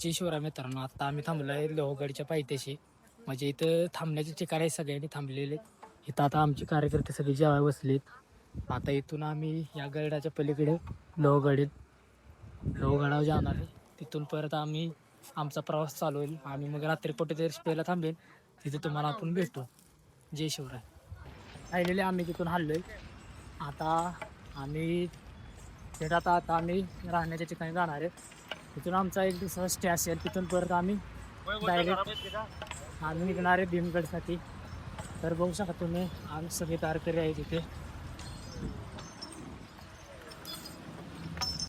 जय शिवराय मित्रांनो, आता आम्ही थांबलो आहे लोहगडच्या पायथ्याशी. म्हणजे इथं थांबण्याचे ठिकाण आहे, सगळ्यांनी थांबलेले. इथं आता आमचे कार्यकर्ते सगळे जेवाय बसलेत. आता इथून आम्ही या गडाच्या पलीकडे लोहगडावर जाणार आहे. तिथून परत आम्ही आमचा प्रवास चालू होईल. आम्ही मग रात्री कुठेतरी स्टेला थांबेल, तिथे तुम्हाला आपण भेटू. जय शिवराय. राहिलेले आम्ही तिथून हल्लोय. आता आम्ही थेट आता आम्ही राहण्याच्या ठिकाणी जाणार आहे. तिथून आमचा एक दिवसाचा स्टे असेल. तिथून परत आम्ही डायरेक्ट आम्ही निघणार आहे भीमगडसाठी. तर बघू शकता तुम्ही, आम्ही सगळे तारकरी आहे तिथे.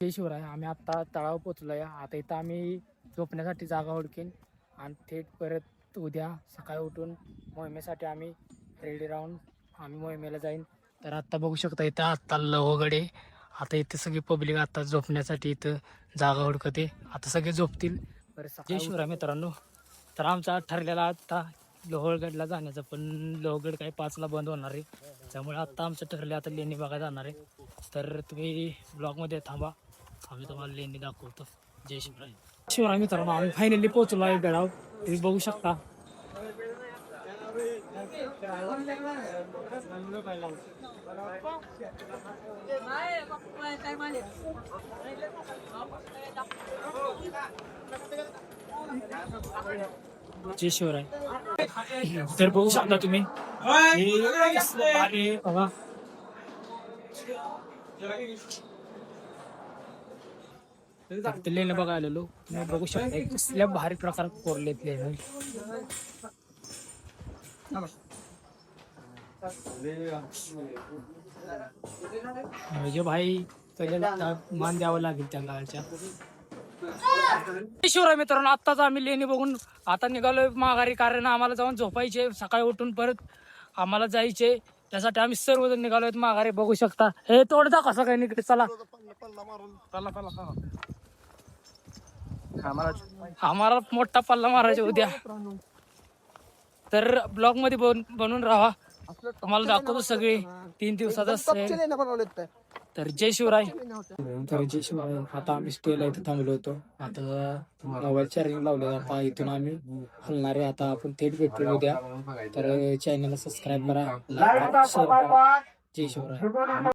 जय शिवराय. आम्ही आत्ता तळावर पोचलो आहे. आता इथं आम्ही झोपण्यासाठी जागा हुडकीन आणि थेट परत उद्या सकाळी उठून मोहिमेसाठी आम्ही रेडी राहून आम्ही मोहिमेला जाईन. तर आत्ता बघू शकता इथं आत्ता लोहगड आहे. आता इथे सगळी पब्लिक आता झोपण्यासाठी इथं जागा हुडकते. आता सगळे झोपतील. जय शिवराय मित्रांनो. तर आमचा ठरलेला आता लोहगडला जाण्याचं, पण लोहगड काही 5ला बंद होणार आहे. त्यामुळे आता आमचं ठरलं आता लेणी बघा जाणार आहे. तर तुम्ही ब्लॉगमध्ये थांबा, आम्ही तुम्हाला लेणी दाखवतो. जय शिवराय. शिवराय मित्रांनो, आम्ही फायनली पोहोचलो आहे गडावर. तुम्ही बघू शकता. जय शिवराय. तर बघू शकता तुम्ही, बघा लेणं बघा आलेलो. तुम्ही बघू शकता कसल्या भारी प्रकारात कोरलेत लेणं. म्हणजे भाई पहिल्यांदा मान द्यावं लागेल त्या गाळच्या. शिवराय मित्रांनो, आत्ताच आम्ही लेणी बघून आता निघालोय माघारी, कारण आम्हाला जाऊन झोपायचे. सकाळी उठून परत आम्हाला जायचे. त्यासाठी आम्ही सर्वजण निघालोय माघारी. बघू शकता. हे तोडदा कसा काय निघते. चला आम्हाला मोठा पल्ला मारायचा उद्या. तर ब्लॉग मध्ये बनून राहा, तुम्हाला दाखवतो सगळे 3 दिवसाचा. तर जय शिवराय. तर जय शिवराय. आता आम्ही स्टेला इथे थांबलो होतो. आता मोबाईल चार्जिंग लावलं. आता इथून आम्ही हलणार आहे. आता आपण थेट भेटू उद्या. तर चॅनलला सबस्क्राईब करा. जय शिवराय.